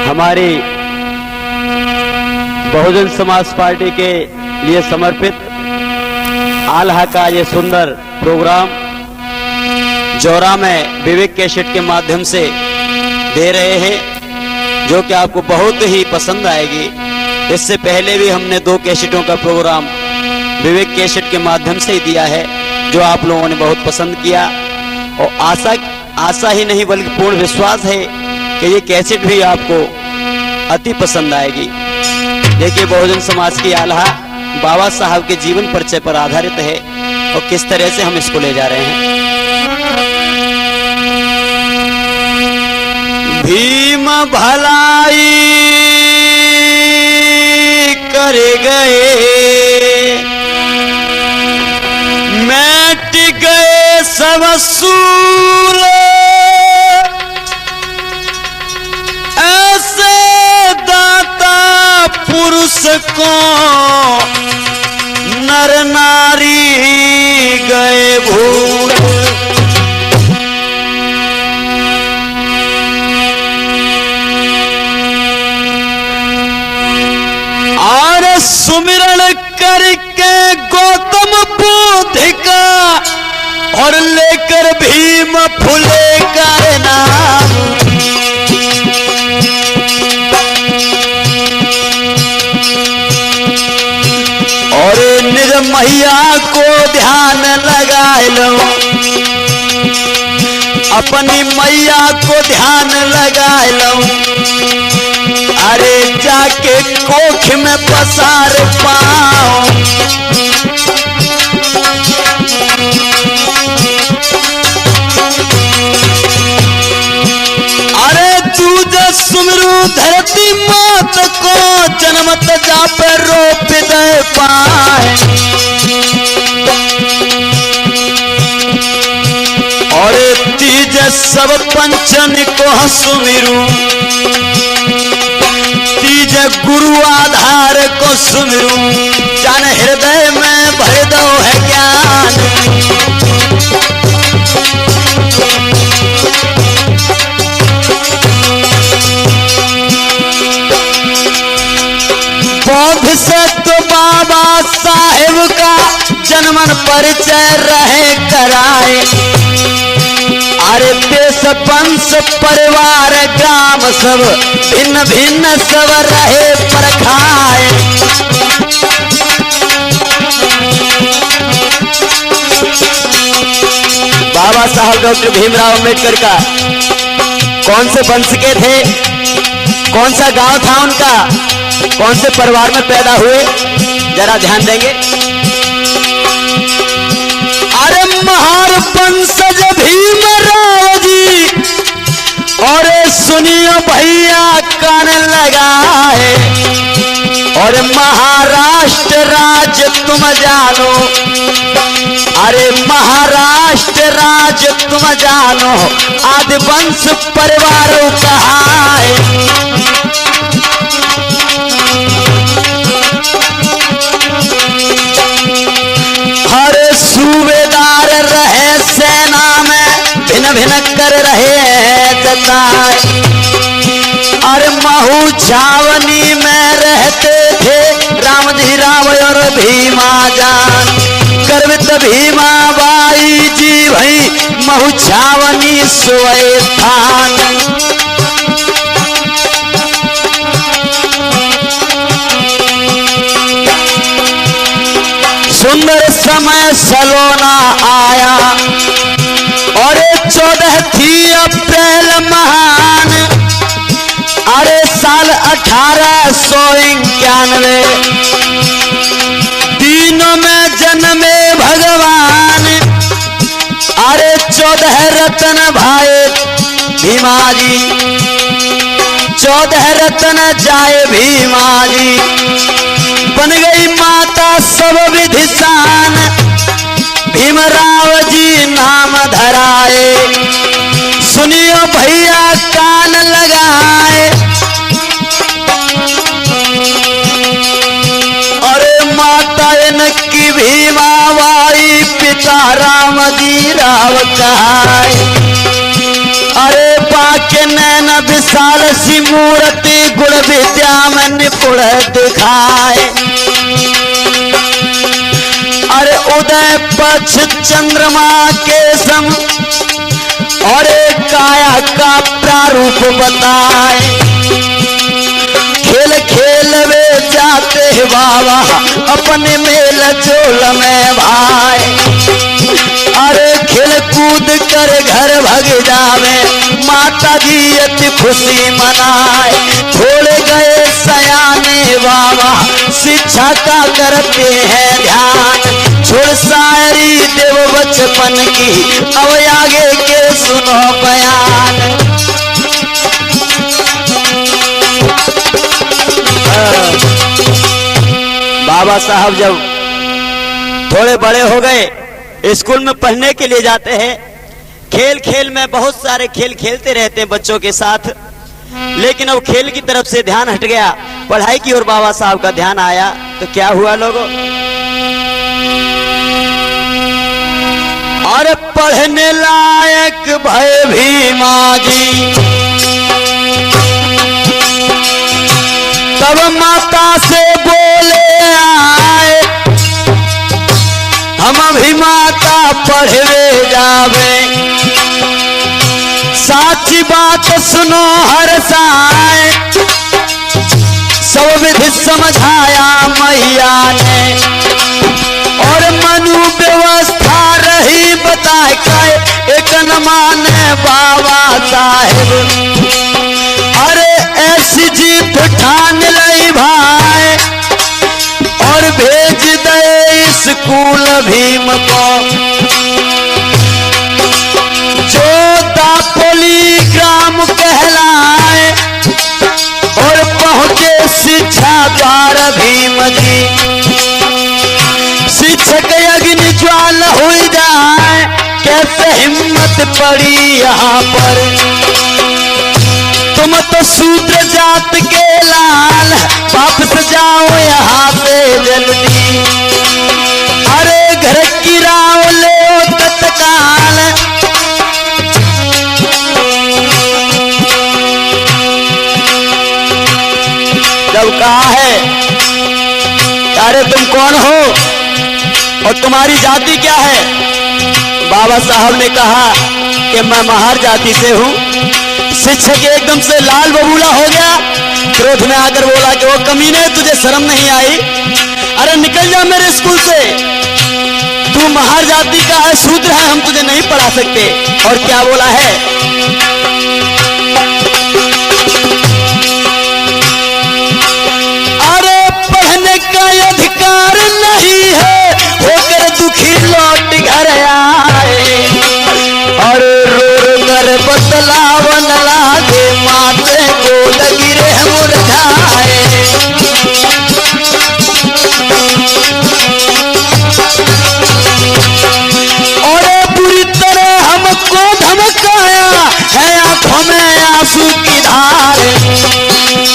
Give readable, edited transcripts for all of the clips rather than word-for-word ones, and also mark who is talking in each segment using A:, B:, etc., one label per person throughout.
A: हमारी बहुजन समाज पार्टी के लिए समर्पित आल्हा का ये सुंदर प्रोग्राम जौरा में विवेक कैसेट के माध्यम से दे रहे हैं, जो कि आपको बहुत ही पसंद आएगी। इससे पहले भी हमने 2 कैसेटों का प्रोग्राम विवेक कैसेट के माध्यम से ही दिया है, जो आप लोगों ने बहुत पसंद किया। और आशा ही नहीं बल्कि पूर्ण विश्वास है कि ये कैसेट भी आपको अति पसंद आएगी। देखिए, बहुजन समाज की आल्हा बाबा साहब के जीवन परिचय पर आधारित है और किस तरह से हम इसको ले जा रहे हैं। भीम भलाई कर गए, मिट गए सब असूल, ऐसे दाता पुरुष को नर नारी गए भूल। और सुमिरण करके गौतम बुद्ध का और लेकर भीम फुले का नाम, और निज मैया को ध्यान लगा लो, अपनी मैया को ध्यान लगा लो। अरे जाके कोख में पसार पाओ, अरे तुझे सुमरू धरती मात को, जन्मत जा पे रोप दे पाए। और तीज सब पंचन को सुमिरू, तीज गुरु आधार को सुमिरू, जन हृदय में भर दो है ज्ञान। बौद्ध से तो बाबा साहेब का जन्मन परिचय रहे कराए। अरे देश वंश परिवार ग्राम सब भिन्न भिन्न सब रहे परखाए। बाबा साहब डॉक्टर भीमराव अम्बेडकर का कौन से वंश के थे, कौन सा गांव था उनका, कौन से परिवार में पैदा हुए, जरा ध्यान देंगे। अरे महार वंशज भीमराव जी, और सुनियो भैया कान लगाए। और महाराष्ट्र राज्य तुम जानो, अरे महाराष्ट्र राज्य तुम जानो, आदि वंश परिवारों कहाए। हर सूबेदार रहे सेना में, भिन्न भिन्न कर रहे हैं जताए। अरे महू छावनी में रहते थे राम जी राव और भीमा जान। गर्वित भीमा बाई जी भाई महू छावनी सोए थान। सुंदर समय सलोना आया, और 14 थी अप्रैल महान। अरे साल 1891 दिनों में जन्मे भगवान। अरे 14 रत्न भाई भीमा जी, 14 रत्न जाए भीमा जी। बन गई माता सब विधिसान, भीमराव जी नाम धराए। सुनियो भैया कान लगाए। अरे माता इनकी भीमा बाई, पिता राम जी राव कहाए। अरे बाके नैन विष विशाल सी मूर्ति गुण विद्या में निपुण दिखाए। अरे उदय पक्ष चंद्रमा के सम और काया का प्रारूप बताए। खेल खेल वे जाते बाबा अपने मेल जोल में भाई। अरे खेल कूद कर घर भग जावे माता जी अति खुशी मनाए। थोड़े गए सयाने बाबा शिक्षा का करते हैं ध्यान। छोड़ शायरी देव बचपन की अब आगे के सुनो बयान। बाबा साहब जब थोड़े बड़े हो गए स्कूल में पढ़ने के लिए जाते हैं। खेल खेल में बहुत सारे खेल खेलते रहते हैं बच्चों के साथ, लेकिन अब खेल की तरफ से ध्यान हट गया, पढ़ाई की ओर बाबा साहब का ध्यान आया। तो क्या हुआ लोगों, और पढ़ने लायक भय भीमा जी। तब माता से बोले आए हम भी माता पढ़वे जावे। साची बात सुनो हर साए सब विधि समझाया मैया ने। और मनु व्यवस्था रही बताए काए एक न माने बाबा साहेब। अरे ऐसी जीत ठान लई भाई और भेज दे स्कूल भीम को। जो दापोली ग्राम कहलाए और पहुंचे शिक्षा द्वार भीम जी। शिक्षक अग्नि ज्वाल हो जाए कैसे हिम्मत पड़ी यहाँ पर। तुम तो शूद्र जात के लाल वापस जाओ यहाँ से जल्दी। अरे घर की राव ले तत्काल। जब कहा है अरे तुम कौन हो और तुम्हारी जाति क्या है, बाबा साहब ने कहा कि मैं महार जाति से हूँ। शिक्षक एकदम से लाल बबूला हो गया, क्रोध में आकर बोला कि वो कमीने तुझे शर्म नहीं आई, अरे निकल जा मेरे स्कूल से, तू महार जाति का है, शूद्र है, हम तुझे नहीं पढ़ा सकते। और क्या बोला है, अरे पढ़ने का अधिकार नहीं है होकर दुखी लौट घर आए। और रो कर बतलावन लागे माथे को लगी रे मुरझाए। और बुरी तरह हमको धमकाया है आंखों में आंसू की धार।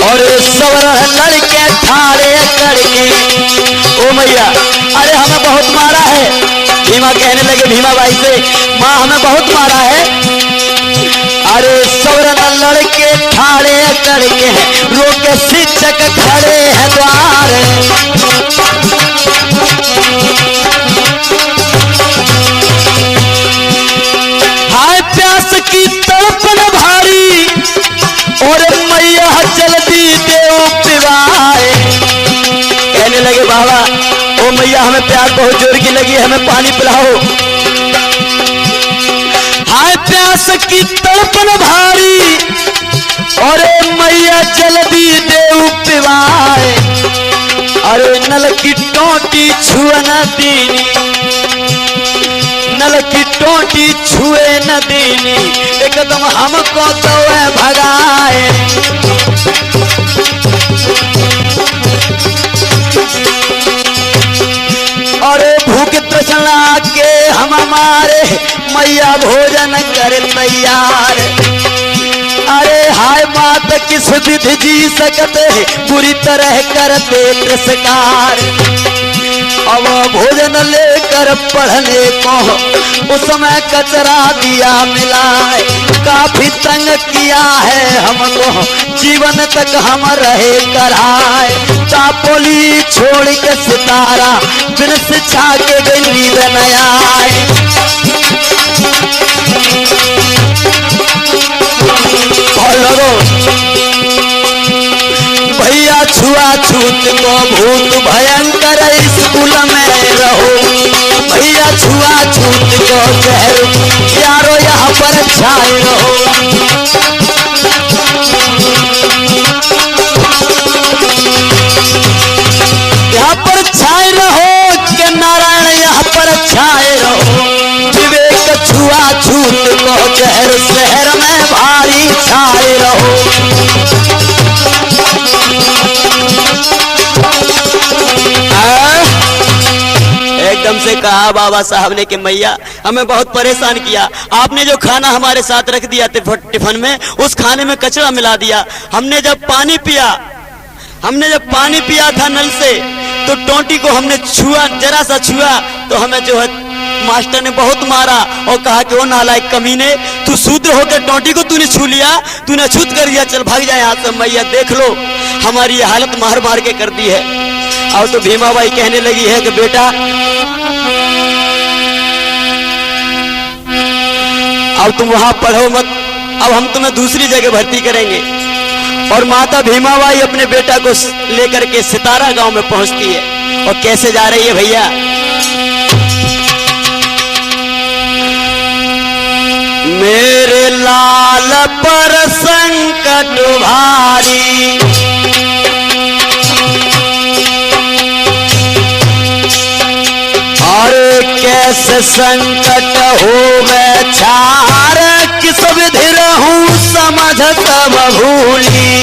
A: और सवरह लड़के ठाड़े करके ओ मैया अरे हमें बहुत मारा है। भीमा कहने लगे भीमा बाई से, माँ हमें बहुत मारा है। अरे सवरह लड़के ठाड़े करके रोके शिक्षक खड़े हैं द्वार। हाय प्यास की तड़पन भारी और मैया जल्दी देव पिवाए। कहने लगे बाबा ओ मैया हमें प्यास बहुत जोर की लगी, हमें पानी पिलाओ। हाय प्यास की तड़पन भारी और मैया जल्दी देव पिवाए। अरे नल की टोटी छुए न दीनी, नल की टोटी छुए न दीनी, एकदम हमको तो भगाए। अरे भूख तृष्णा के हम हमारे मैया भोजन कर तैयार। अरे हाय मात किस विधि जी सकते बुरी तरह करते तिरस्कार। अब भोजन लेकर पढ़ने को उस समय कचरा दिया मिलाए, काफी तंग किया है हमको, जीवन तक हम रहे कराए। चापोली छोड़ के सितारा, बिन शिक्षा के गई नींद न आए। भैया छुआछूत को भूत भयंकर स्कूल में रहो, भैया छुआछूत को जहर यारो यहाँ पर छाए रहो। यहाँ पर छाए रहो कि नारायण यहाँ पर छाए रहो। विवेक छुआछूत को जहर शहर में भारी छाए रहो। एकदम से कहा बाबा साहब ने कि मैया हमें बहुत परेशान किया, आपने जो खाना हमारे साथ रख दिया टिफिन में, उस खाने में कचरा मिला दिया। हमने जब पानी पिया था नल से, तो टोंटी को हमने छुआ, जरा सा छुआ तो हमें जो है मास्टर ने बहुत मारा और कहा कि वो नालायक कमीने, तू शूद्र होकर टोंटी को तूने छू लिया, तूने अछूत कर दिया, चल भाग जाए यहाँ से। मैया देख लो हमारी ये हालत मार मार के कर दी है। और तो भीमाबाई कहने लगी है कि बेटा अब तुम वहां पढ़ो मत, अब हम तुम्हें दूसरी जगह भर्ती करेंगे। और माता भीमाबाई अपने बेटा को लेकर के सितारा गांव में पहुंचती है। और कैसे जा रही है भैया, मेरे लाल पर संकट भारी, और कैसे संकट हो मैं छार, किस विधि रहूं समझ तब भूली।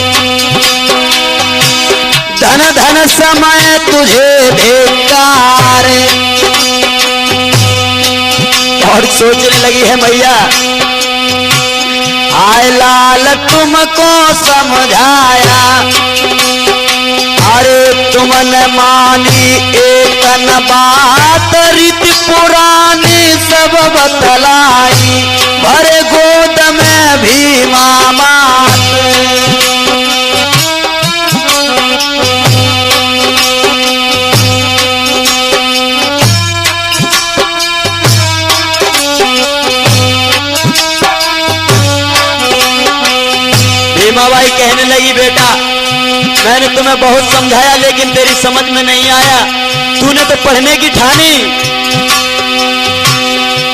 A: धन धन समय तुझे बेकार, और सोचने लगी है मैया, आए लाल तुमको समझाया, अरे तुमने मानी एक न बात, रीति पुरानी सब बतलाई, भरे गोद में भीमा मात। भीमाबाई कहने लगी बेटा मैंने तुम्हें बहुत समझाया लेकिन तेरी समझ में नहीं आया, तूने तो पढ़ने की ठानी।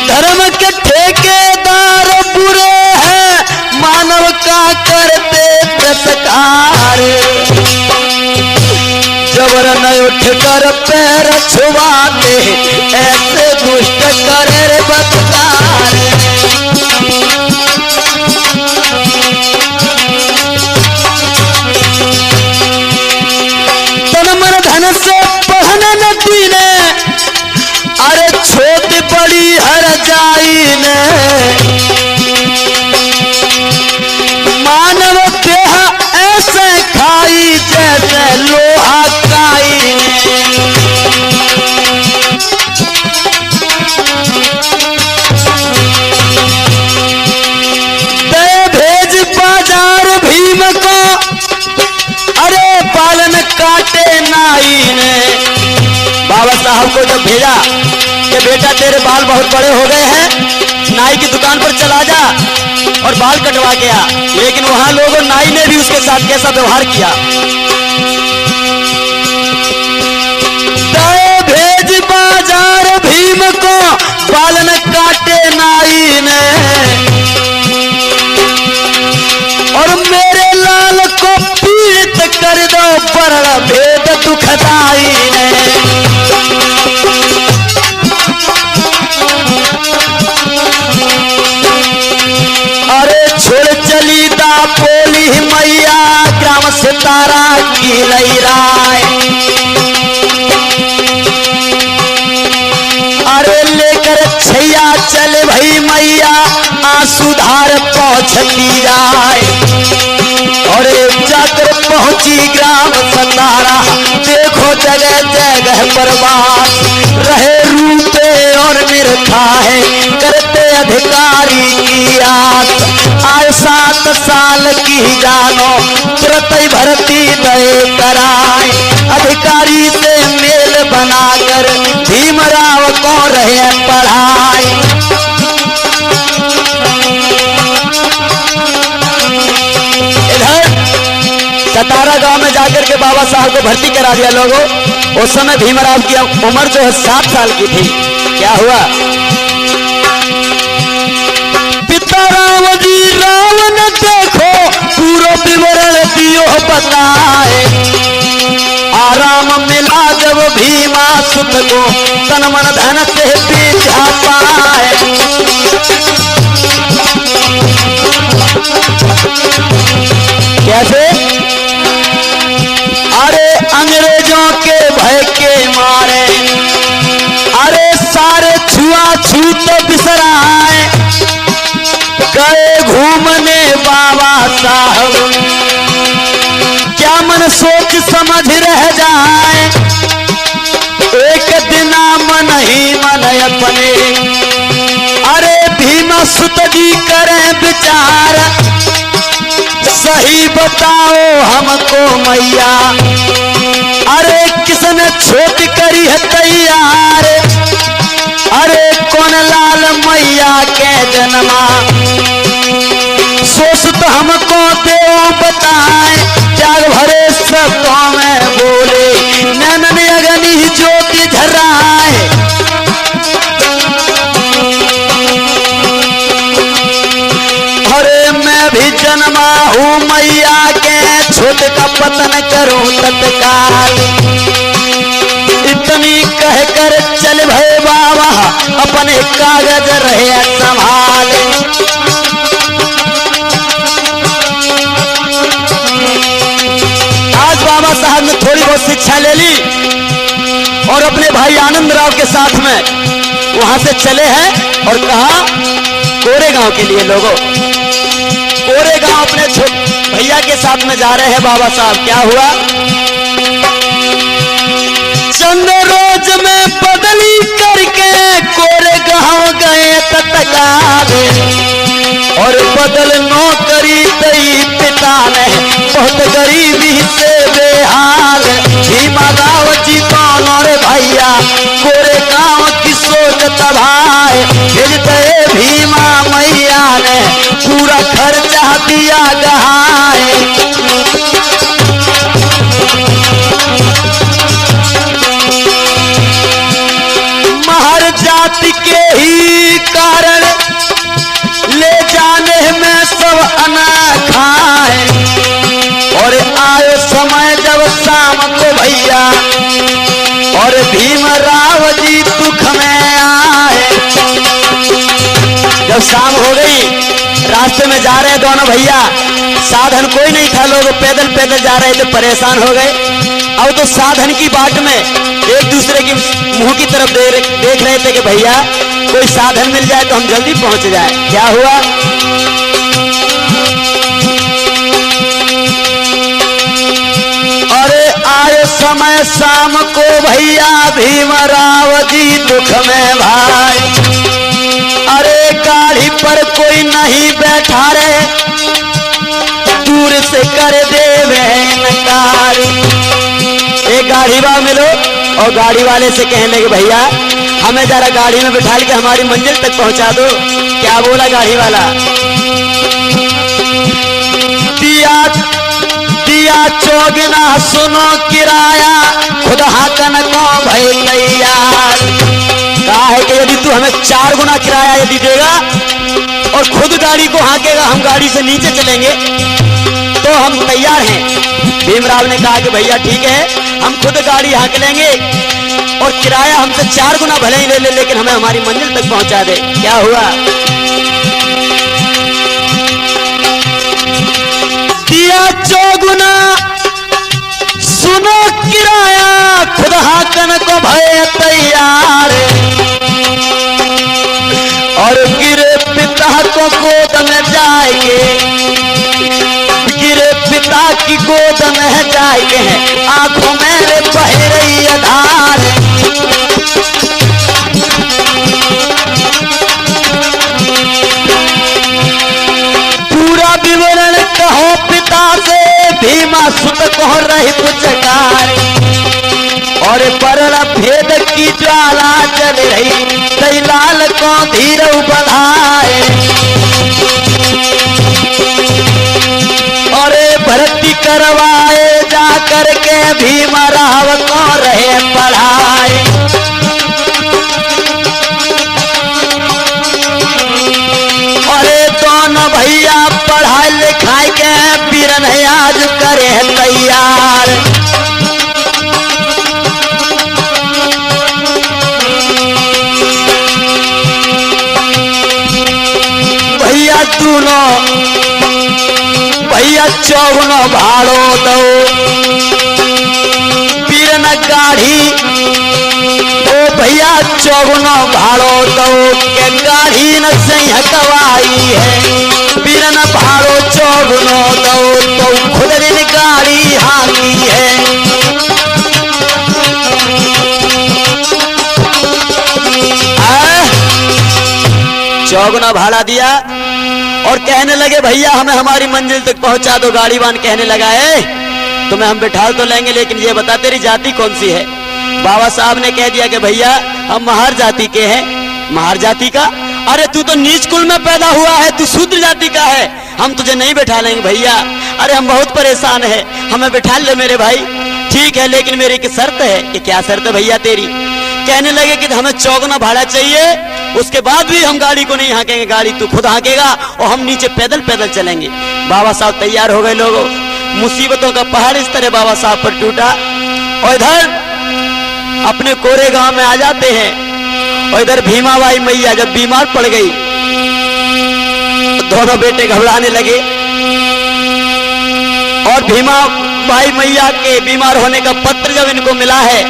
A: धर्म के ठेकेदार बुरे हैं, मानव का करते तिरस्कार, जबर न उठ कर पैर छुआते, ऐसे दुष्ट करे बदकार। से पढ़ने न दीने, अरे छोटी बड़ी हर जाई ने, मानव देह ऐसे खाई जैसे लोहा काई ने। दे भेज बाजार भीम को, अरे पालन काटे नाई ने। बाबा साहब को जब भेजा कि बेटा तेरे बाल बहुत बड़े हो गए हैं, नाई की दुकान पर चला जा और बाल कटवा के आ, लेकिन वहां लोगों नाई ने भी उसके साथ कैसा व्यवहार किया। भेज बाजार भीम को, पालन काटे नाई ने, और मेरे लाल को पीड़ित कर दो पर भेद दुखदाई ने। अरे छोड़ चली दापोली मैया, ग्राम सितारा की लई राय, अरे लेकर छैया चले भई मैया, आंसुधार पहुंचती जाए। और एक जाकर पहुंची ग्राम सितारा, देखो जगह जगह प्रवास रहे रूपे और निर्खाए करते अधिकारी की आस। आए 7 साल की जानो तुरंत भर्ती दे कराए अधिकारी से मेल बनाकर भीमराव को रहे पढ़ाए। सतारा गांव में जाकर के बाबा साहब को भर्ती करा दिया लोगों। उस समय भीमराव की उम्र जो है 7 साल की थी। क्या हुआ? पिता राम जी रावण देखो पूरा विवरण दियो बताए। आराम मिला जब भीमा सुत को तन मन धन से पीछा पाए। कैसे? अरे अंग्रेजों के भय के मारे अरे सारे छुआछूत बिसराए गए घूमने बाबा साहब। क्या मन सोच समझ रह जाए एक दिना मन ही मन अपने। अरे भीमा सुत जी करें विचार सही बताओ हमको मैया। अरे किसने छोट करी है तैयार अरे कौन लाल मैया के जन्मा। सोच तो हमको दे बताए त्याग भरे शब्दों में बोले नैनन अग्नि ज्योति झर्राए। अरे मैं भी जन्मा हूँ मैया के छोट का पतन करूं तत्काल। इतनी कहकर चल भय बाबा अपने कागज रहे संभाल। आज बाबा साहब ने थोड़ी बहुत शिक्षा ले ली और अपने भाई आनंद राव के साथ में वहां से चले हैं और कहा कोरेगांव के लिए लोगों। कोरेगांव अपने भैया के साथ में जा रहे हैं बाबा साहब। क्या हुआ? चंद रोज में बदली करके कोरेगांव गए तत्काल और बदल नौकरी दई पिता ने बहुत गरीबी से बेहाल। भीमराव जी कौन और भैया कोरेगांव की सोच तबाह भेज दे भीमा मैया ने पूरा खर्चा दिया गहाए। महर जाति के ही कारण ले जाने में सब अनाखा है और आए समय जब शाम को भैया और भीमराव जी दुख में आए। जब शाम हो गई रास्ते में जा रहे दोनों भैया, साधन कोई नहीं था, लोग पैदल पैदल जा रहे थे, परेशान हो गए। अब तो साधन की बाट में एक दूसरे की मुंह की तरफ देख रहे थे कि भैया कोई साधन मिल जाए तो हम जल्दी पहुंच जाए। क्या हुआ? अरे आए समय शाम को भैया भीमराव जी दुख में भाई। अरे गाड़ी पर कोई नहीं बैठा रे दूर से कर देवे नकार। एक गाड़ी वाला मिलो और गाड़ी वाले से कहने लगे भैया हमें जरा गाड़ी में बिठा के हमारी मंजिल तक पहुंचा दो। क्या बोला गाड़ी वाला? दिया चौगुना सुनो किराया खुद हाकन को भाई तैयार। कहा है कि यदि तू हमें 4 गुना किराया यदि देगा और खुद गाड़ी को हाकेगा, हम गाड़ी से नीचे चलेंगे तो हम तैयार हैं। भीमराव ने कहा कि भैया ठीक है हम खुद गाड़ी हाँक लेंगे और किराया हमसे 4 गुना भले ही ले लेकिन हमें हमारी मंजिल तक पहुंचा दे। क्या हुआ? दिया 4 गुना सुनो किराया खुद हाकन को भय तैयार और गिरे पिता को गोद में जाएंगे। गिरे पिता की गोद में जाएंगे आंखों में बह रही भीमा सुत को रही पुचकार, और परल भेद की ज्वाला जल रही, तई लाल को धीरव बढ़ाए। और भर्ती करवाए जा करके भीमा राव को रहे पढ़ाए। दोनों भैया पढ़ाई लिखाई के पीरन आज करे तैयार। भैया दोनों भैया चौगुनो भाड़ो दो, पीरन गाढ़ी ओ भैया चौगुनो भाड़ो दो के गाढ़ी न सही हकवाई है। पीरन भाड़ो चौगुनो दो तो खुद दिन गाड़ी हाकी है। चौगुना भाड़ा दिया और कहने लगे भैया हमें हमारी मंजिल तक पहुंचा दो। गाड़ीवान कहने लगा है तुम्हें हम बिठा तो लेंगे, लेकिन ये बता तेरी जाति कौन सी है। बाबा साहब ने कह दिया कि भैया हम महार जाति के हैं। महार जाति का? अरे तू तो नीच कुल में पैदा हुआ है, तू शूद्र जाति का है, हम तुझे नहीं बिठा लेंगे भैया। अरे हम बहुत परेशान है, हमें बिठा ले मेरे भाई। ठीक है, लेकिन मेरी एक शर्त है। कि क्या शर्त है भैया तेरी? कहने लगे कि हमें चौगुना भाड़ा चाहिए, उसके बाद भी हम गाड़ी को नहीं हाँकेंगे, गाड़ी तू खुद हाँकेगा और हम नीचे पैदल पैदल चलेंगे। बाबा साहब तैयार हो गए। लोगों, मुसीबतों का पहाड़ इस तरह बाबा साहब पर टूटा और इधर अपने कोरे गांव में आ जाते हैं। और इधर भीमाबाई मैया जब बीमार पड़ गई तो दोनों बेटे घबराने लगे। और भीमाबाई मैया के बीमार होने का पत्र जब इनको मिला है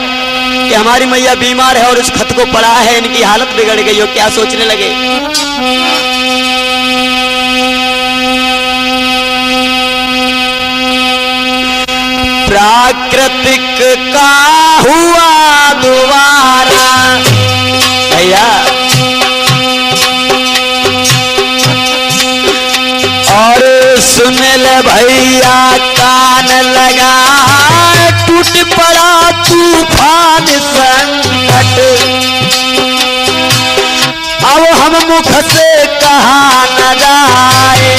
A: कि हमारी मैया बीमार है और उस खत को पढ़ा है, इनकी हालत बिगड़ गई हो। क्या सोचने लगे? प्राकृतिक का हुआ दोबारा भैया, और सुन ले भैया कान लगा, टूट पड़ा तूफान संकट, अब हम मुख से कहा न जाए।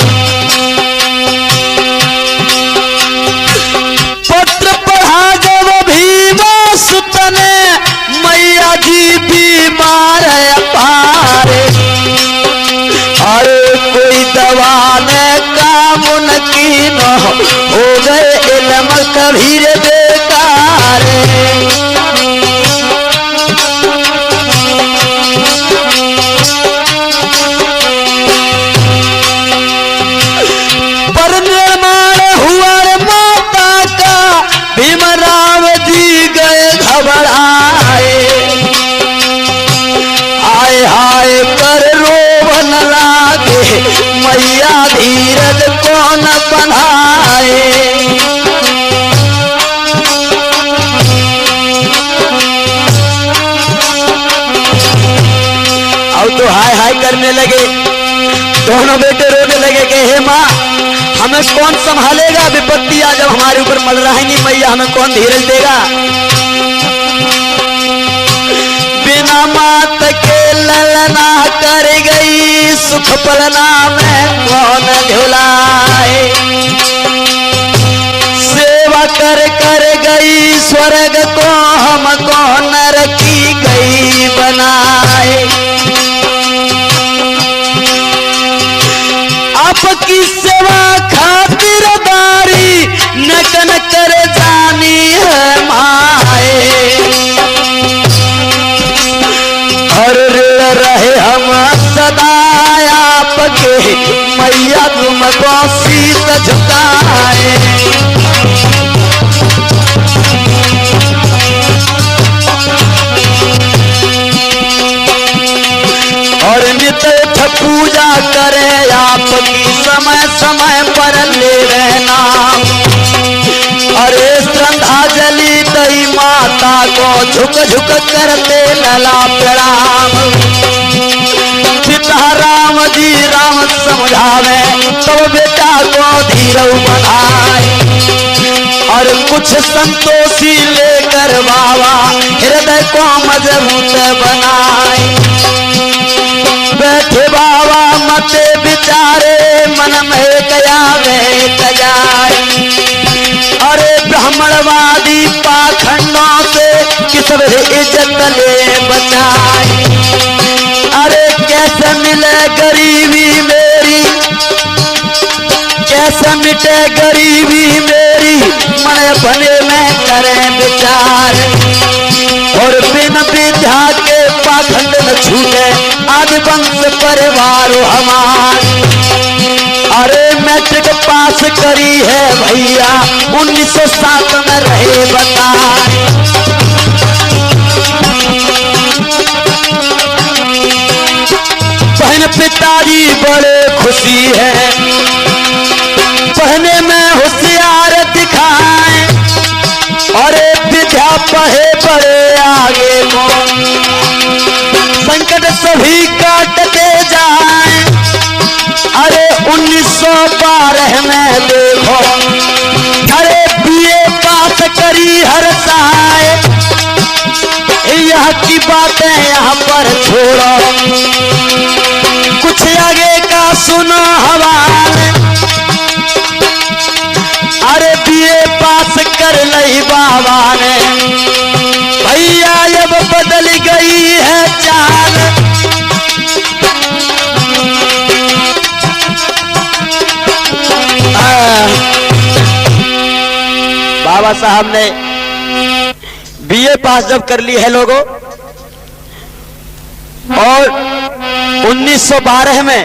A: पत्र पढ़ा जब भीमा सुत ने, मैया जी बीमार है अपारे, अरे कोई दवा ने काम की न हो गए इल्म कबीर बेकार। पर निर्माण हुआ माता का, भीमराव जी गए घबराए, आए हाय कर रोवन लागे, मैया धीरज कौन बनाए। अब तो हाय हाय करने लगे। दोनों बेटे रोने लगे कि हे माँ हमें कौन संभालेगा, विपत्ति आ जब हमारे ऊपर मल रहेंगी मैया, हमें कौन धीरज देगा। बिना मात के ललना कर गई, सुख पलना में कौन झुलाए। सेवा कर कर गई स्वर्ग को, हमको नरकी गई बनाए। आपकी सेवा खातिरदारी नकन कर जानी है माए, हर रहे हम सदा आपके, मैया तुमको शीत झुकाए। और नित पूजा करे आपकी, समय समय पर ले रहना। अरे श्रद्धांजलि दई माता को, झुक झुक करते लला प्रणाम। पिता राम जी राम समझावे, तो बेटा को धीरव बनाए। कुछ संतोषी लेकर बाबा हृदय को मजबूत बनाए। बैठे बाबा मते विचारे मन में गया वे जाए। अरे ब्राह्मणवादी पाखंडों से किस इज्जत ले बचाए। अरे कैसे मिले गरीबी मेरी, कैसे मिटे गरीबी मेरी, मन बने में करें विचार। और बिन विद्या के पाखंड न छूटे आदि वंश परिवार हमार। अरे मैट्रिक पास करी है भैया 1907 में रहे बताए। बहन पिताजी बड़े खुशी है, पढ़ने में होशियार दिखाए। और विद्या पढ़े बड़े आगे को संकट सभी काटते जाए। अरे 1912 में देखो अरे बीए पास करी हर साए। यह की बातें यहाँ पर छोड़ो, कुछ आगे का सुनो हवाल। अरे बीए पास कर लई बाबा ने भैया अब बदल गई है चाल। बाबा साहब ने बीए पास जब कर ली है लोगों, और 1912 में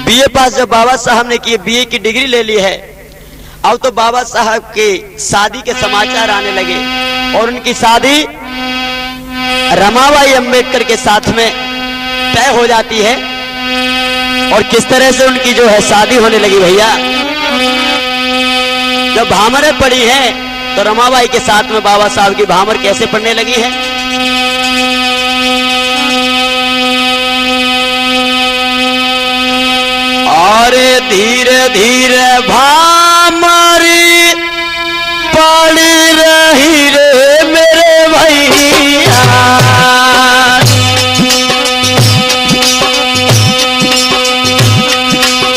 A: बीए पास जब बाबा साहब ने की, बीए की डिग्री ले ली है, अब तो बाबा साहब की शादी के समाचार आने लगे। और उनकी शादी रमाबाई अंबेडकर के साथ में तय हो जाती है। और किस तरह से उनकी जो है शादी होने लगी भैया, जब भामरें पड़ी हैं तो रमाबाई के साथ में बाबा साहब की भामर कैसे पड़ने लगी है। और धीरे धीरे भामरी पड़ रही रे मेरे भैया।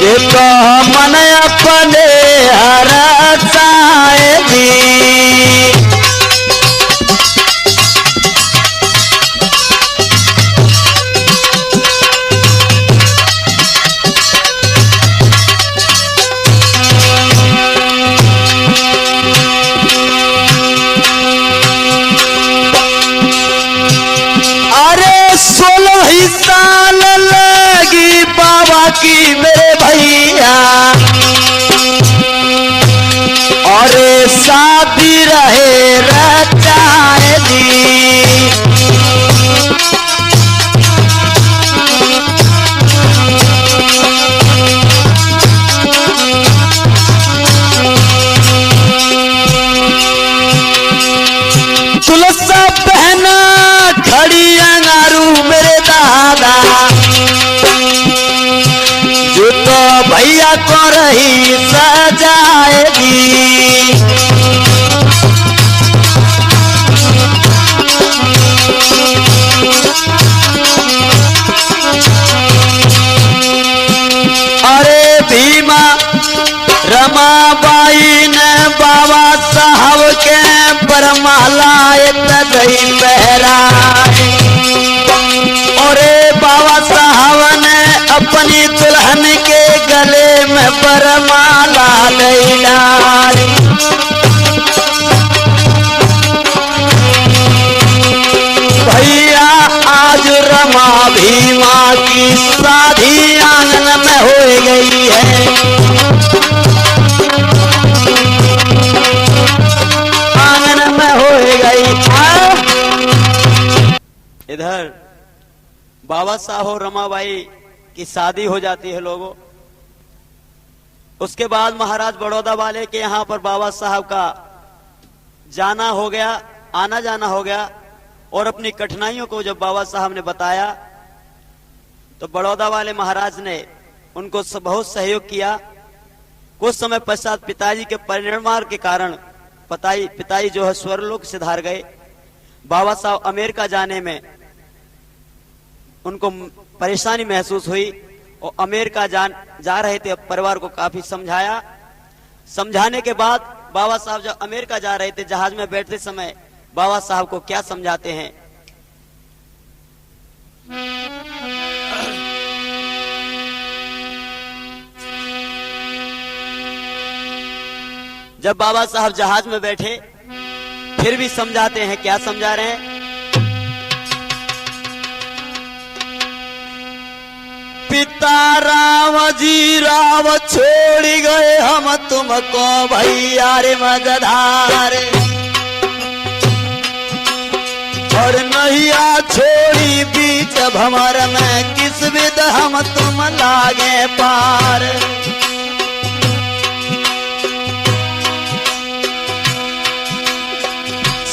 A: ये तो मन अपने हरसाए दी। अरे 16 ही साल लगी बाबा की मेरे भैया। और शादी रहे रचाए दी। तुलसा पहना खड़ी अंगारू मेरे दादा, जो तो भैया को रही सजाएगी। अरे भीमा रमाबाई ने बाबा साहब के बरमालाए तदई पहराए। और बाबा साहब ने अपनी दुल्हन के गले में बरमाला डाली। भैया आज रमा भीमा की शादी आंगन में हो गई है। आंगन में हो गई। इधर बाबा साहब और रमाबाई की शादी हो जाती है लोगों। उसके बाद महाराज बड़ौदा वाले के यहाँ पर बाबा साहब का जाना हो गया, आना जाना हो गया। और अपनी कठिनाइयों को जब बाबा साहब ने बताया तो बड़ौदा वाले महाराज ने उनको बहुत सहयोग किया। कुछ समय पश्चात पिताजी के परिनिर्वाण के कारण पिताई जो है स्वर्गलोक से धार गए। बाबा साहब अमेरिका जाने में उनको परेशानी महसूस हुई और अमेरिका जा रहे थे। परिवार को काफी समझाया। समझाने के बाद बाबा साहब जब अमेरिका जा रहे थे, जहाज में बैठते समय बाबा साहब को क्या समझाते हैं। जब बाबा साहब जहाज में बैठे फिर भी समझाते हैं। क्या समझा रहे हैं? पिता राम जी राव छोड़ गए हम तुमको भैया रे मजधार, और नैया छोड़ी बीच भंवर में किस विध हम तुम लागे पार।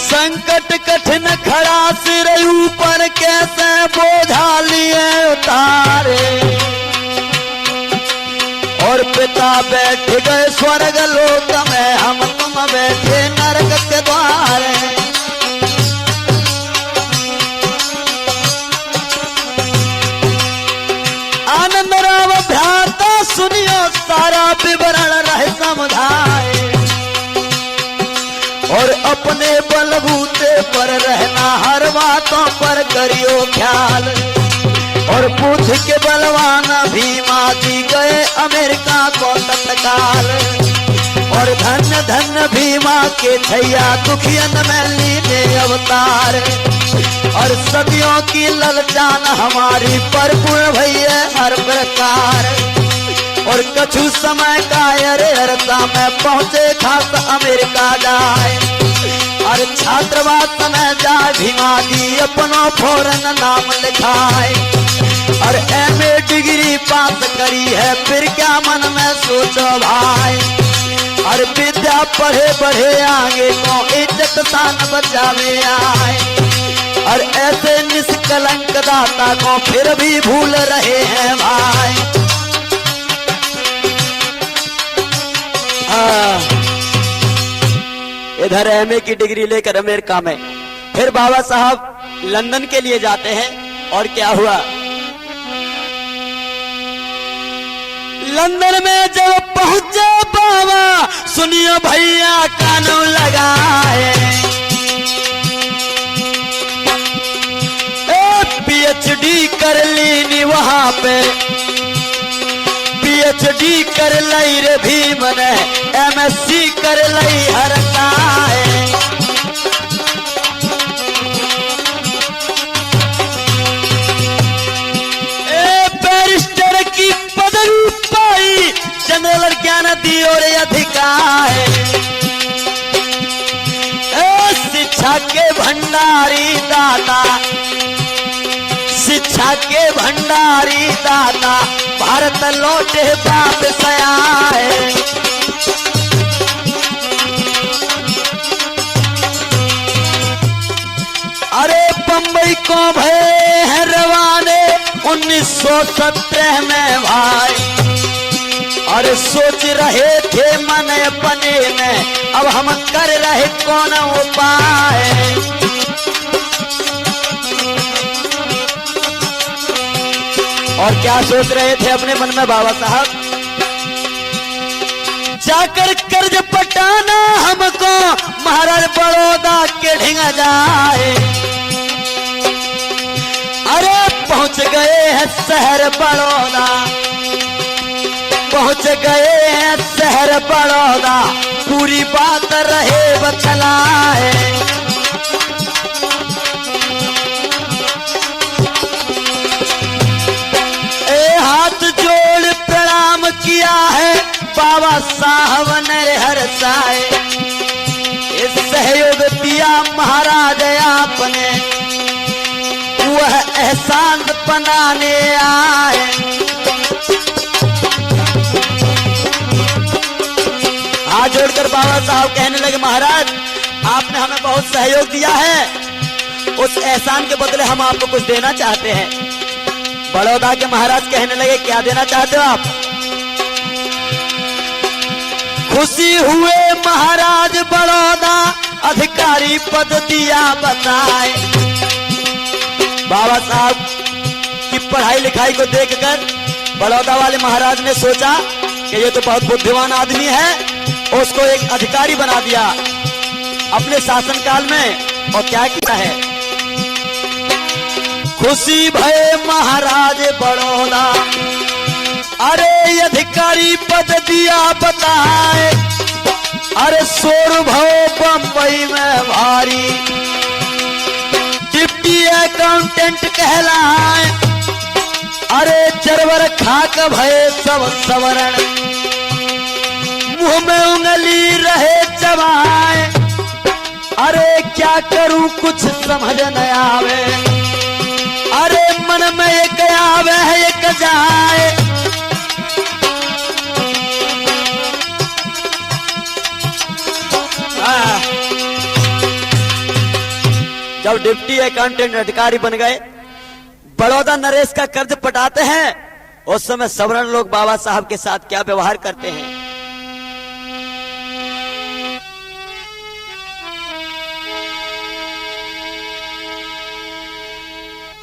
A: संकट कठिन खड़ा सिर ऊपर कैसे बोझा लिए उतारे, और पिता बैठ गए स्वर्ग लोक में हम तुम बैठे नरक के द्वारे। आनंद राव भ्राता सुनियो सारा विवरण रहे समुदाय, और अपने बलबूते पर रहना हर बातों पर करियो ख्याल। और पूछ के बलवान भीमा जी गए अमेरिका को तत्काल, और धन्य धन्य भीमा के छैया दुखियन में लीने अवतार। और सदियों की ललचान हमारी परिपूर्ण भैया हर प्रकार। और कछु समय का अरसा में पहुंचे खास अमेरिका जाए, और छात्रवास में जाए भीमा जी अपना फौरन नाम लिखाए। और एमए डिग्री पास करी है फिर क्या मन में सोचो भाई। और विद्या पढ़े बढ़े आगे को इज्जत शान बचावे आए, और ऐसे निष्कलंक दाता को फिर भी भूल रहे हैं भाई। इधर एमए की डिग्री लेकर अमेरिका में, फिर बाबा साहब लंदन के लिए जाते हैं। और क्या हुआ, लंदन में जब पहुंचे बाबा सुनियो भैया कानून लगाए। पीएचडी कर ली वहां पे, पीएचडी कर लई रे भीम ने, एमएससी कर लई हर काए। बैरिस्टर की पदवी पाई, जनरल ज्ञान दी और अधिकार। शिक्षा के भंडारी दाता, शिक्षा के भंडारी दाता भारत लौटे वापस आए। अरे बंबई को भय है रवाने 1917 में भाई। अरे सोच रहे थे मन अपने में अब हम कर रहे कौन उपाय। और क्या सोच रहे थे अपने मन में बाबा साहब, जाकर कर्ज पटाना हमको महाराज बड़ौदा के ढिंग जाए। अरे पहुंच गए हैं शहर बड़ौदा, पहुंच गए हैं शहर बड़ौदा, पूरी बात रहे बतलाए। हाथ जोड़ प्रणाम किया है बाबा साहब ने हर साए। इस सहयोग दिया महाराज आपने, वह एहसान बनाने आए। हाथ जोड़कर बाबा साहब कहने लगे, महाराज आपने हमें बहुत सहयोग दिया है, उस एहसान के बदले हम आपको कुछ देना चाहते हैं। बड़ौदा के महाराज कहने लगे, क्या देना चाहते हो आप? खुशी हुए महाराज बड़ौदा अधिकारी पद दिया बताए। बाबा साहब की पढ़ाई लिखाई को देखकर बड़ौदा वाले महाराज ने सोचा कि ये तो बहुत बुद्धिमान आदमी है, उसको एक अधिकारी बना दिया अपने शासनकाल में। और क्या किया है, खुशी भय महाराज बड़ौदा, अरे अधिकारी पद दिया बताए। अरे शोर भव बंबई में भारी, डिप्टी अकाउंटेंट कहलाए। अरे चरवर खाक भय सब सवरण, मुंह में उंगली रहे चबाए। अरे क्या करूं कुछ समझ न आवे, अरे मन में एक आवे है एक जाए। जब डिप्टी अकाउंटेंट अधिकारी बन गए, बड़ौदा नरेश का कर्ज पटाते हैं, उस समय सवर्ण लोग बाबा साहब के साथ क्या व्यवहार करते हैं।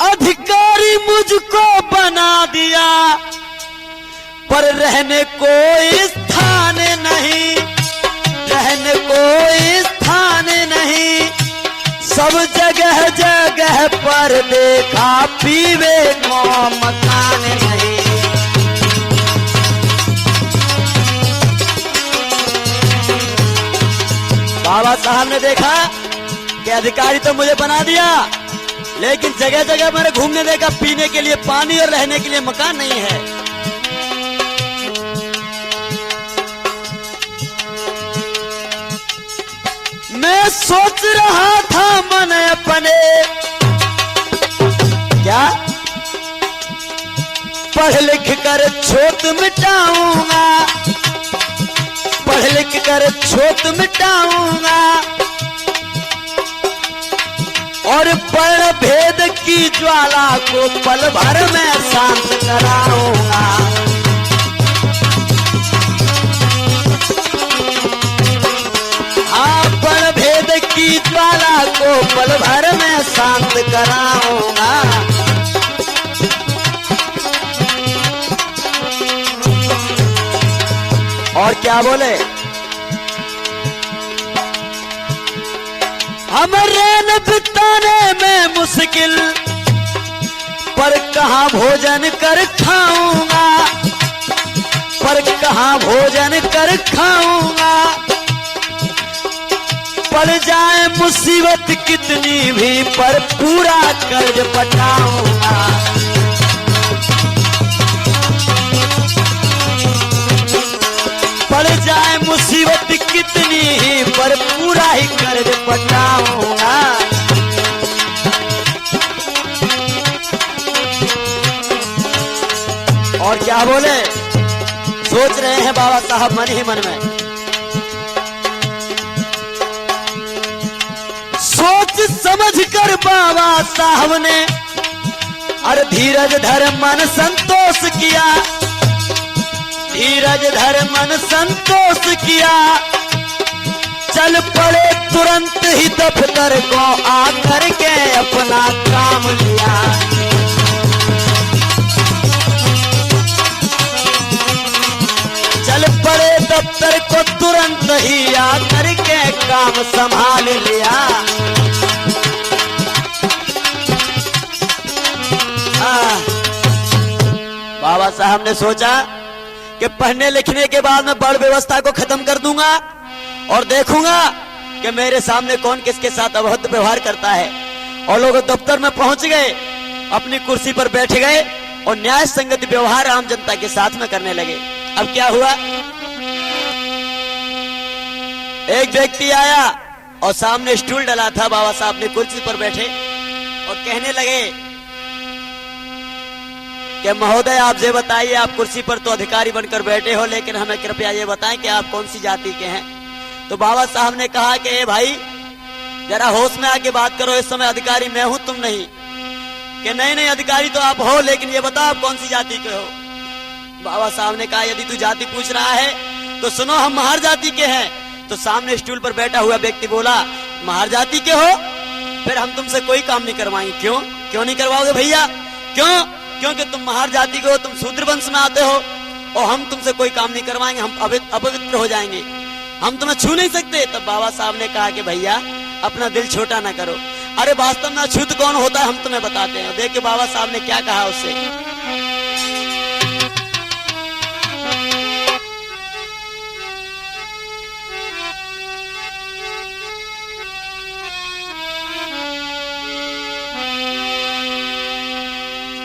A: अधिकारी मुझको बना दिया, पर रहने को स्थान नहीं, रहने को स्थान नहीं। सब जगह जगह पर देखा पीवे को मकान नहीं। बाबा साहब ने देखा कि अधिकारी तो मुझे बना दिया, लेकिन जगह जगह मैंने घूमने देखा पीने के लिए पानी और रहने के लिए मकान नहीं है। मैं सोच रहा था मन अपने, क्या पढ़ लिख कर छोट मिटाऊंगा, पढ़ लिख कर छोट मिटाऊंगा। और पर्ण भेद की ज्वाला को पल भर में शांत कराऊंगा। हाँ, पर्ण भेद की ज्वाला को पल भर में शांत कराऊंगा। और क्या बोले, हमारे बिताने में मुश्किल, पर कहाँ भोजन कर खाऊंगा, पर कहाँ भोजन कर खाऊंगा। पड़ जाए मुसीबत कितनी भी, पर पूरा कर्ज पटाऊंगा। पड़ जाए मुसीबत कितनी ही, पर पूरा ही कर्ज पटाऊंगा। और क्या बोले, सोच रहे हैं बाबा साहब मन ही मन में, सोच समझ कर बाबा साहब ने अरे धीरज धर मन संतोष किया, धीरज धर मन संतोष किया। चल पड़े तुरंत ही दफ्तर को आकर के अपना काम लिया। चल पड़े दफ्तर को तुरंत ही आकर के काम संभाल लिया। बाबा साहब ने सोचा कि पढ़ने लिखने के बाद मैं बड़ व्यवस्था को खत्म कर दूंगा और देखूंगा कि मेरे सामने कौन किसके साथ अभद्र व्यवहार करता है। और लोग दफ्तर में पहुंच गए, अपनी कुर्सी पर बैठ गए और न्याय संगत व्यवहार आम जनता के साथ में करने लगे। अब क्या हुआ, एक व्यक्ति आया और सामने स्टूल डला था, बाबा साहब ने कुर्सी पर बैठे और कहने लगे कि महोदय आप ये बताइए, आप कुर्सी पर तो अधिकारी बनकर बैठे हो, लेकिन हमें कृपया ये बताएं कि आप कौन सी जाति के हैं। तो बाबा साहब ने कहा कि ए भाई जरा होश में आके बात करो, इस समय अधिकारी मैं हूं तुम नहीं। कि नहीं नहीं अधिकारी तो आप हो, लेकिन ये बताओ आप कौन सी जाति के हो। बाबा साहब ने कहा यदि तू जाति पूछ रहा है तो सुनो, हम महार जाति के हैं। तो सामने स्टूल पर बैठा हुआ व्यक्ति बोला महार जाति के हो, फिर हम तुमसे कोई काम नहीं करवाएंगे। क्यों क्यों नहीं करवाओगे भैया? क्यों? क्योंकि तुम महार जाति के हो, तुम शूद्र वंश में आते हो, और हम तुमसे कोई काम नहीं करवाएंगे, हम अपवित्र हो जाएंगे, हम तुम्हें छू नहीं सकते। तब बाबा साहब ने कहा कि भैया अपना दिल छोटा ना करो। अरे वास्तव में अछूत कौन होता है हम तुम्हें बताते हैं। देखिए बाबा साहब ने क्या कहा उससे।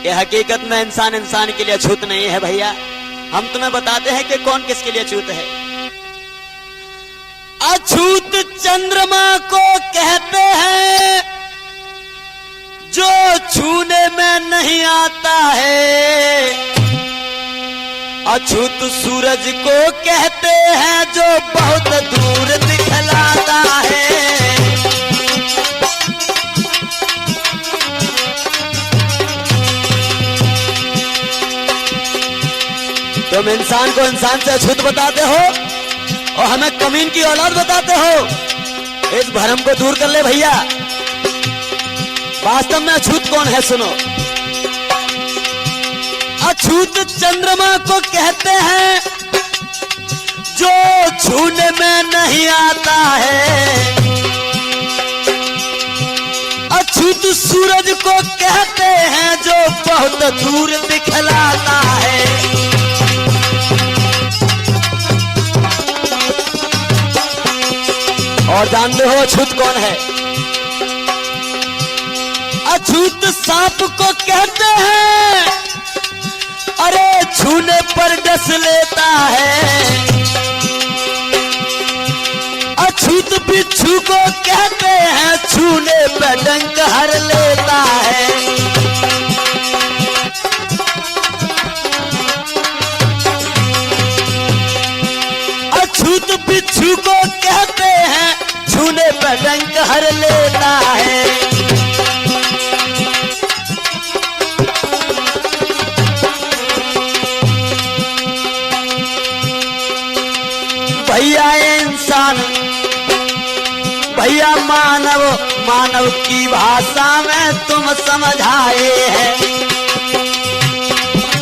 A: कि हकीकत में इंसान इंसान के लिए अछूत नहीं है भैया। हम तुम्हें बताते हैं कि कौन किसके लिए अछूत है। अछूत चंद्रमा को कहते हैं जो छूने में नहीं आता है। अछूत सूरज को कहते हैं जो बहुत दूर दिखलाता है। तुम इंसान को इंसान से अछूत बताते हो और हमें कमीन की औलाद बताते हो। इस भ्रम को दूर कर ले भैया। वास्तव में अछूत कौन है सुनो। अछूत चंद्रमा को कहते हैं जो छूने में नहीं आता है। अछूत सूरज को कहते हैं जो बहुत दूर दिखलाता है। और जानते हो अछूत कौन है? अछूत सांप को कहते हैं अरे छूने पर डस लेता है। अछूत बिच्छू को कहते हैं छूने पर डंक हर लेता है। अछूत बिच्छू को कहते हैं छूने पर डंक हर लेता है। भैया इंसान भैया मानव मानव की भाषा में तुम समझाए हैं।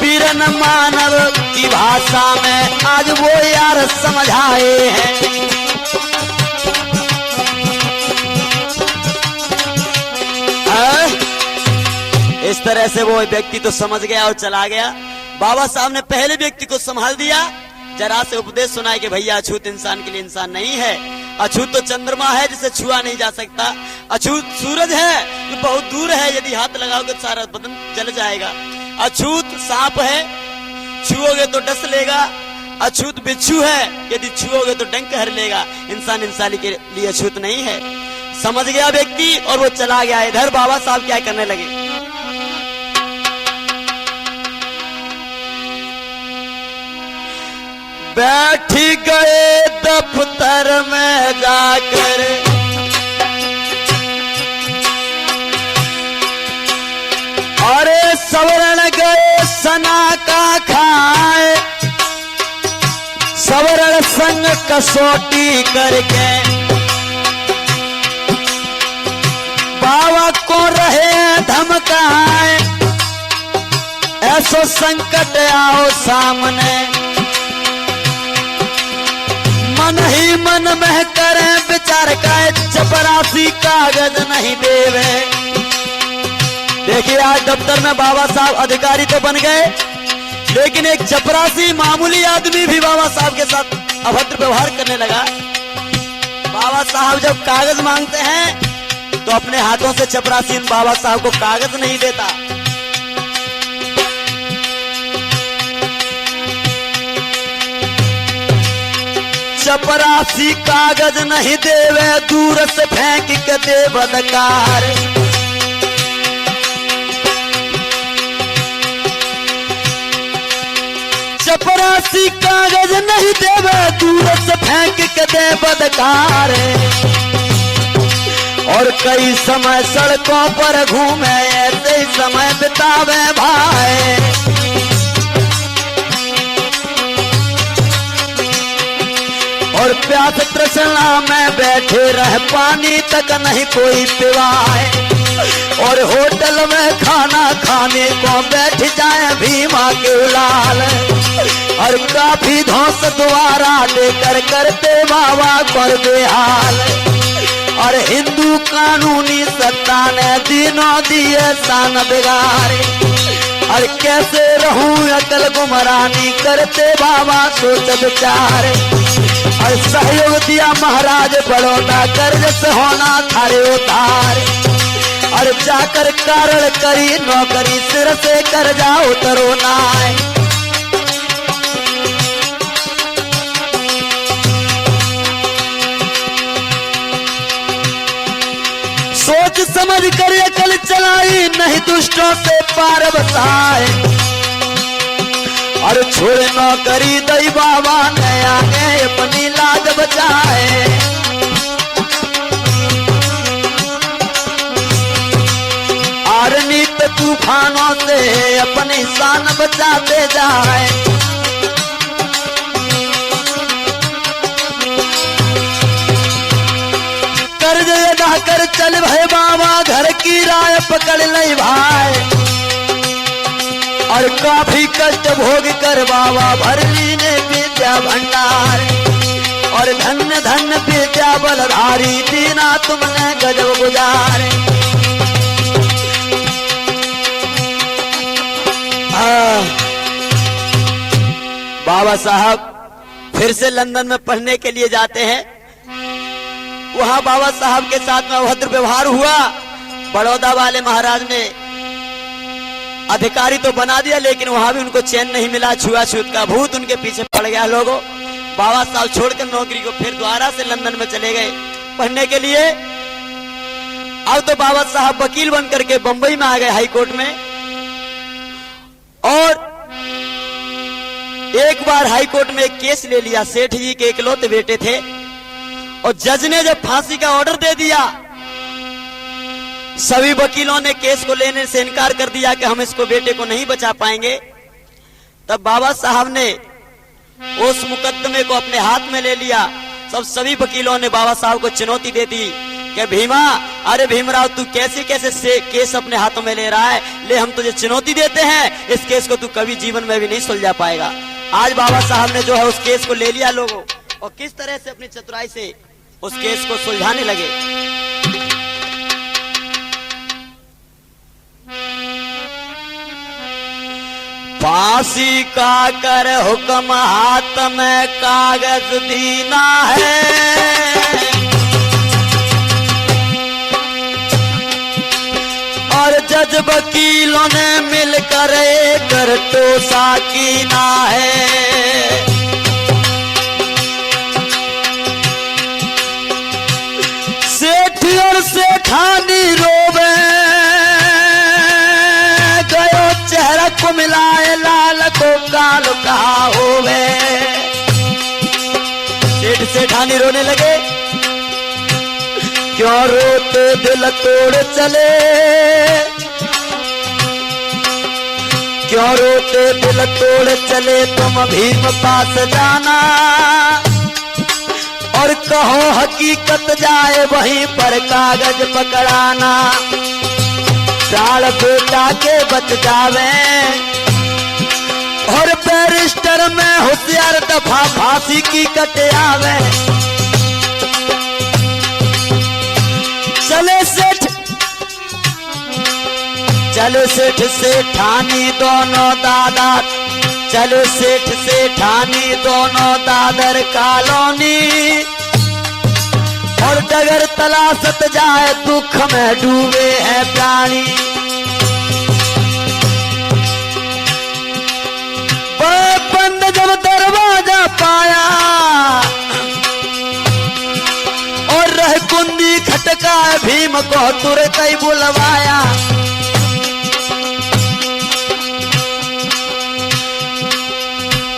A: वीरन मानव की भाषा में आज वो यार समझाए हैं। इस तरह से वो व्यक्ति तो समझ गया और चला गया। बाबा साहब ने पहले व्यक्ति को संभाल दिया, जरा से उपदेश सुनाए कि भैया अछूत इंसान के लिए इंसान नहीं है। अछूत तो चंद्रमा है जिसे छुआ नहीं जा सकता। अछूत सूरज है जो बहुत दूर है, यदि हाथ लगाओगे तो सारा बदन जल जाएगा। अछूत सांप है, छुओगे तो डस लेगा। अछूत बिच्छू है, यदि छुओगे तो डंक हर लेगा। इंसान इंसान के लिए अछूत नहीं है। समझ गया व्यक्ति और वो चला गया। इधर बाबा साहब क्या करने लगे। बैठ गए दफ्तर में जाकर अरे सवरण गए सना का खाए। सवरण संग कसौटी करके बाबा को रहे धमकाए। ऐसो संकट आओ सामने मन ही मन में करें विचार का। चपरासी कागज नहीं देवे। देखिए आज दफ्तर में बाबा साहब अधिकारी तो बन गए, लेकिन एक चपरासी मामूली आदमी भी बाबा साहब के साथ अभद्र व्यवहार करने लगा। बाबा साहब जब कागज मांगते हैं तो अपने हाथों से चपरासी बाबा साहब को कागज नहीं देता। चपरासी कागज नहीं देवे, दूर से फेंक के दे बदकार। चपरासी कागज नहीं देवे, दूर से फेंक के दे बदकार। और कई समय सड़कों पर घूमे, ऐसे ही समय बितावे भाई। और प्यास तृष्णा में बैठे रह, पानी तक नहीं कोई पिवाए। और होटल में खाना खाने को बैठ जाए भीमा के लाल। और काफी धौंस द्वारा देकर करते बाबा कर बेहाल। और हिंदू कानूनी सत्ता ने दिनों दिए सान बिगाड़े। और कैसे रहूं अकल गुमरानी करते बाबा सोच विचार। और सहयोग दिया महाराज बड़ौदा, कर्ज से होना थारे उतार। और जाकर कारण करी नौकरी, सिर से कर्जा उतरो नाय। सोच समझ कर अकल चलाई, नहीं दुष्टों से पार बताए। और छोड़ नौकरी दई बाबा ने आगे अपनी लाज बचाए। और नित तूफानों से अपनी शान बचाते जाए। कर्ज अदा कर चल भाई बाबा, घर की राय पकड़ नहीं भाई। और काफी कष्ट भोग कर बाबा भर लीने विद्या भंडार। और धन्य धन्य विद्या बलधारी, दीना तुमने गजब गुजारे। बाबा साहब फिर से लंदन में पढ़ने के लिए जाते हैं। वहां बाबा साहब के साथ में अभद्र व्यवहार हुआ। बड़ौदा वाले महाराज ने अधिकारी तो बना दिया, लेकिन वहां भी उनको चैन नहीं मिला। छुआछूत का भूत उनके पीछे पड़ गया। लोगों बाबा साहब छोड़कर नौकरी को फिर दोबारा से लंदन में चले गए पढ़ने के लिए। अब तो बाबा साहब वकील बन करके बंबई में आ गए हाई कोर्ट में। और एक बार हाई कोर्ट में एक केस ले लिया। सेठ जी के इकलौते बेटे थे और जज ने जब फांसी का ऑर्डर दे दिया, सभी वकीलों ने केस को लेने से इनकार कर दिया कि हम इसको बेटे को नहीं बचा पाएंगे। तब बाबा साहब ने उस मुकदमे को अपने हाथ में ले लिया। सभी वकीलों ने बाबा साहब को चुनौती दे दी कि भीमा, अरे भीमराव तू कैसे कैसे से केस अपने हाथों में ले रहा है, ले हम तुझे चुनौती देते हैं, इस केस को तू कभी जीवन में भी नहीं सुलझा पाएगा। आज बाबा साहब ने जो है उस केस को ले लिया लोगों, और किस तरह से अपनी चतुराई से उस केस को सुलझाने लगे। फांसी का कर हुक्म हाथ में कागज दीना है। और जज वकीलों ने मिलकर कर टोसा कीना है। सेठ और सेठानी रोवे गयो चेहरा को मिलाए, लाल को काल कहा होवे। सेठ सेठानी रोने लगे, क्यों रोते दिल तोड़ चले, क्यों रोते दिल तोड़ चले तुम भीम पास जाना। और कहो हकीकत जाए वहीं पर कागज पकड़ाना। प्राण बेटा के बच जावे और बैरिस्टर में होशियार दफा फांसी की कट आवे। चले सेठ सेठानी दोनों दादा, चले सेठ सेठानी दोनों दादर कॉलोनी। और डगर तलाशत जाए दुख में डूबे हैं प्राणी। बंद जब दरवाजा पाया और रह कुंदी खटका, भीम को तुरंत ही बुलवाया।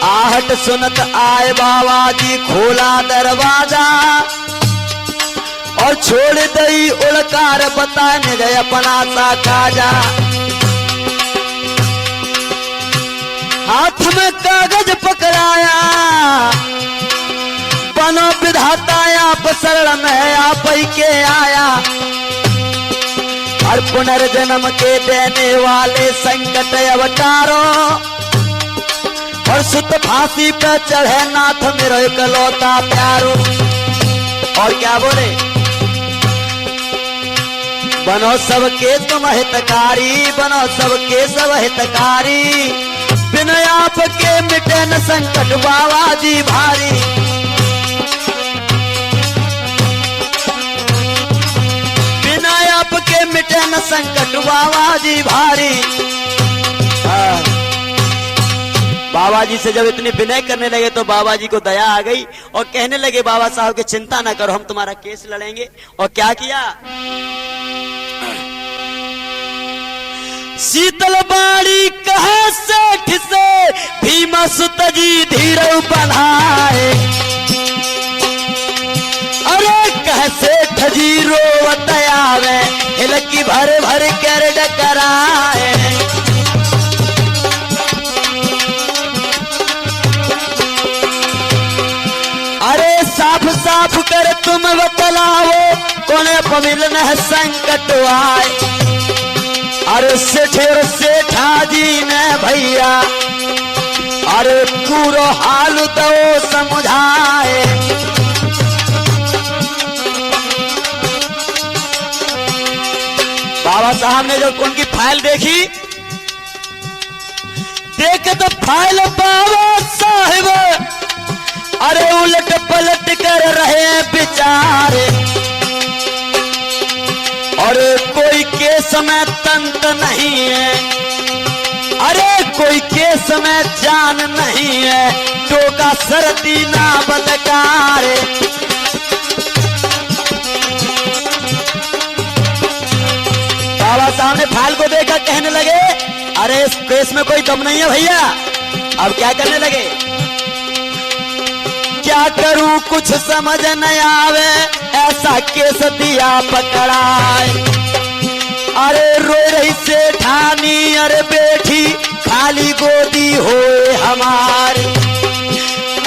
A: आहट सुनत आए बाबा जी, खोला दरवाजा और छोड़ दई उड़कार बताने गए अपना सा काजा। हाथ में कागज पकड़ाया, बनो विधाता आप शरण में आप ही के आया, और पुनर्जन्म के देने वाले संकट अवतारो, और सुत फांसी पे चढ़े नाथ मेरो इकलौता प्यारो। और क्या बोले, बनो सबके तुम हितकारी, बनो सबके सब हितकारी, बिन आपके मिटे न संकट बाबा जी भारी। बिना आपके मिटे न संकट बाबा जी भारी। बाबा जी से जब इतनी विनय करने लगे तो बाबा जी को दया आ गई और कहने लगे बाबा साहब की चिंता ना करो, हम तुम्हारा केस लड़ेंगे। और क्या किया, शीतल बाड़ी कहे सेठ से भीमा सुत जी धीरव बनाए, अरे कह सेठ जी रोवत आवे हिलकी भर भर कर डकराए। अरे साफ साफ कर तुम बतलाओ कोने पर मिलना है संकट आए। अरे सेठ और सेठा जी ने भैया अरे पूरा हाल तो समझाए। बाबा साहब ने जब उनकी फाइल देखी, देखे तो फाइल बाबा साहब अरे उलट पलट कर रहे बेचारे, और कोई केस में तंत नहीं है, अरे कोई केस में जान नहीं है, टोका सर्दी ना बदकारे। बाबा साहब ने फाइल को देखा, कहने लगे अरे इस केस में कोई दम नहीं है भैया। अब क्या करने लगे, क्या करूं कुछ समझ नहीं आवे, ऐसा केस दिया पकड़ाए। अरे रो रही सेठानी अरे बेटी खाली गोदी होए हमारे,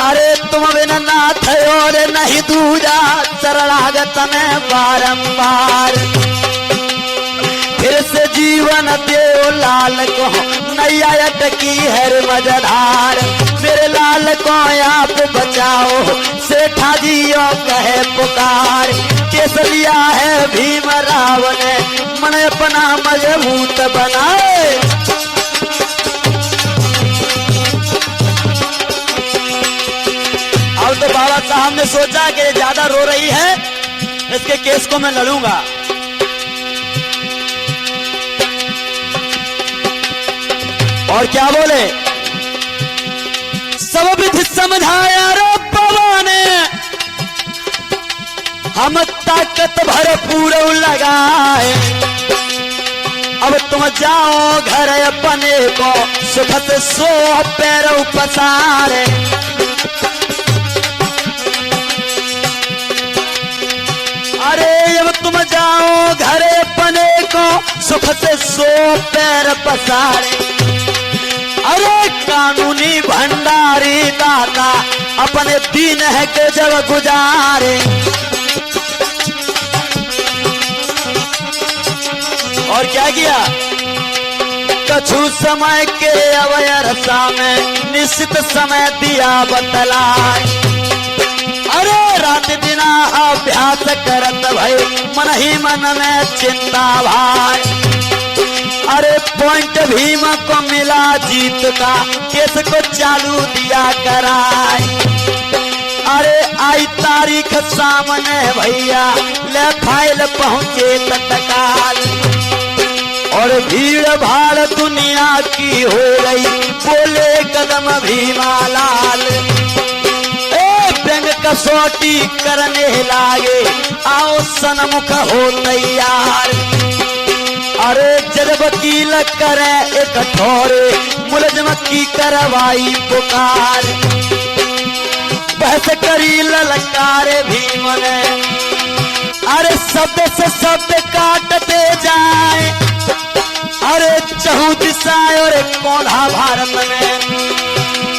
A: अरे तुम बिना नाथ और नहीं दूजा शरणागत में बारंबार। फिर से जीवन देव लाल को नैया अटकी है मजधार, मेरे लाल को आप बचाओ सेठा जी कहे पुकार। केस लिया है भीम राव ने मन अपना मजबूत बनाए। अब तो बाबा साहब ने सोचा कि ज्यादा रो रही है, इसके केस को मैं लड़ूंगा। और क्या बोले, सब विधि समझाया रो बाबा ने, हम ताकत भरपूर लगाए। अब तुम जाओ घर अपने को सुख से सो पैर पसारे। अरे अब तुम जाओ घर अपने को सुख से सो पैर पसारे। अरे कानूनी भंडारी दाता अपने दिन है के जब गुजारे। और क्या किया, कछु समय के अवयरसा में निश्चित समय दिया बतलाए। अरे रात दिना अभ्यास करत भाई मन ही मन में चिंता भाई। अरे पॉइंट भीम को मिला जीत का, केस को चालू दिया कराए। अरे आई तारीख सामने भैया ले फाइल पहुंचे तत्काल, और भीड़ भाड़ दुनिया की हो गई बोले कदम भीमालाल। व्यंग कसौटी करने लागे आओ सन्मुख हो तैयार। अरे जज वकील करे एक ठोरे मुलजम की करवाई पुकार। बहस करी ललकारे भीम ने, अरे शब्द से शब्द काटते जाए। अरे चहु दिशा और कोधा भारत में,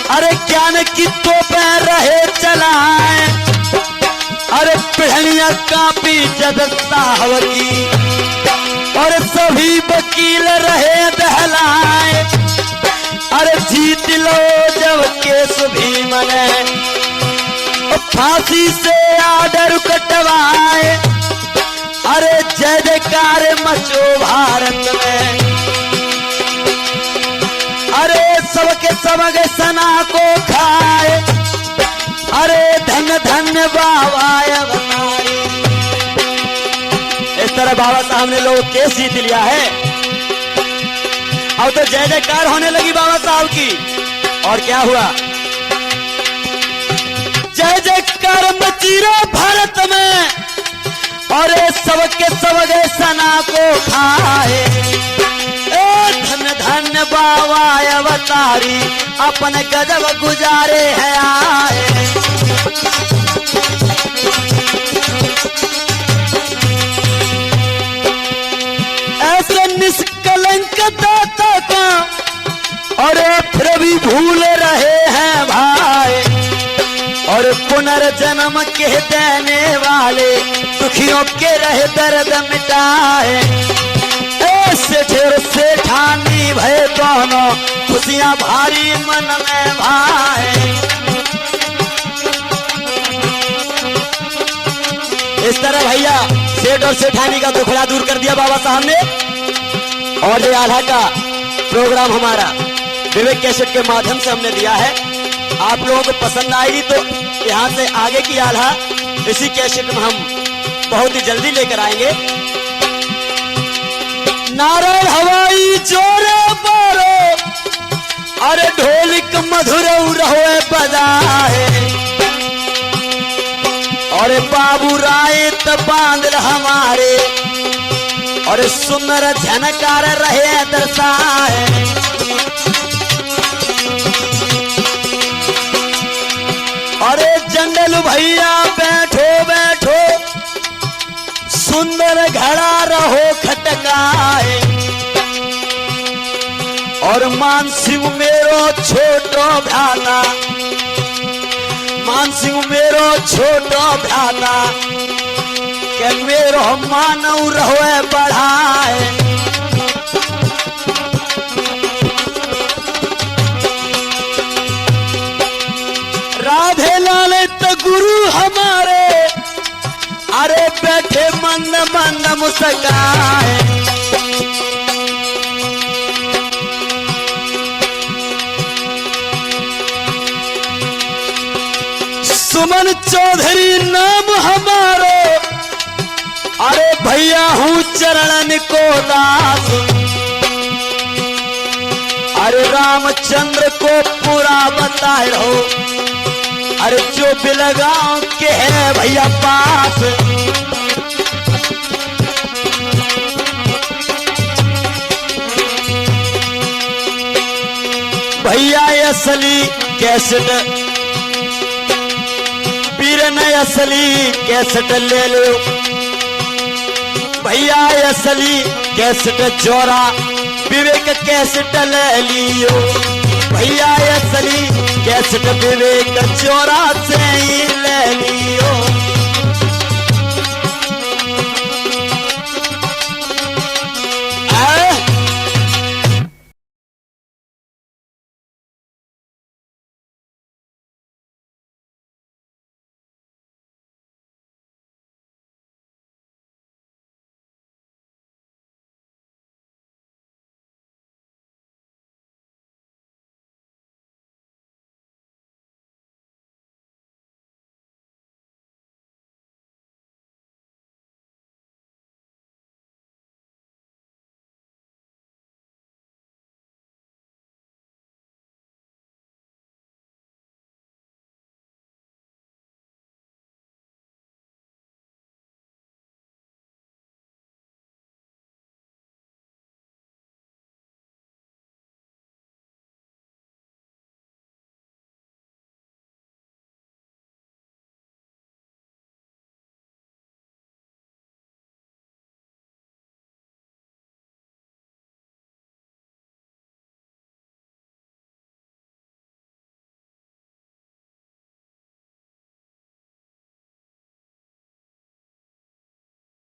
A: अरे ज्ञान की तोपें रहे चलाए। पढ़निया कापी जद साहब की और सभी वकील रहे दहलाए। अरे जीत लो जब केस भी मने फांसी से आर्डर कटवाए। अरे जय जयकार मचो भारत में। अरे सबके सब सना को खाए। अरे धन्य धन्य बाबा अवतारी। इस तरह बाबा साहब ने लोग केस जीत लिया है। अब तो जय जयकार होने लगी बाबा साहब की। और क्या हुआ? जय जयकार मचीरो भारत में। और सबके सब सना को खाए। धन्य धन्य बाबा अवतारी अपन गजब गुजारे हैं आए। ऐसे निष्कलंक दाता का और फिर भी भूल रहे हैं भाई। और पुनर्जन्म के देने वाले दुखियों के रहे दर्द मिटाए। सेठानी भय दोनों खुशियां भारी मन में भाए। इस तरह भैया सेठ और सेठानी का दुखड़ा दूर कर दिया बाबा साहब ने। और ये आल्हा का प्रोग्राम हमारा विवेक कैसेट के माध्यम से हमने दिया है। आप लोगों को पसंद आएगी तो यहाँ से आगे की आल्हा इसी कैसेट में हम बहुत ही जल्दी लेकर आएंगे। नारायण हवाई जोरे बारो। अरे ढोलिक मधुर रहो बजाए। और बाबू राय बांध हमारे और सुंदर झनकार रहे दर्शाए। अरे जंगल भैया बैठो बैठो सुंदर घड़ा रहो खटकाए। और मानसिंह मेरो छोटो भ्राता। मानसिंह मेरो छोटो भ्राता के मेरो मानव रहो बढ़ाए। राधे लाल तो गुरु हमारे। अरे बैठे मंद मंद मुस्काए। सुमन चौधरी नाम हमारो। अरे भैया हूँ चरणन को दास। अरे रामचंद्र को पूरा बताए रहो। अरे जो बिलगांव के है भैया पास। भैया असली कैसेट पीर ने असली कैसेट ले लो। भैया असली कैसेट जोरा विवेक कैसेट ले लियो। भैया असली कैसेट विवेक चोरा से ही ले लियो।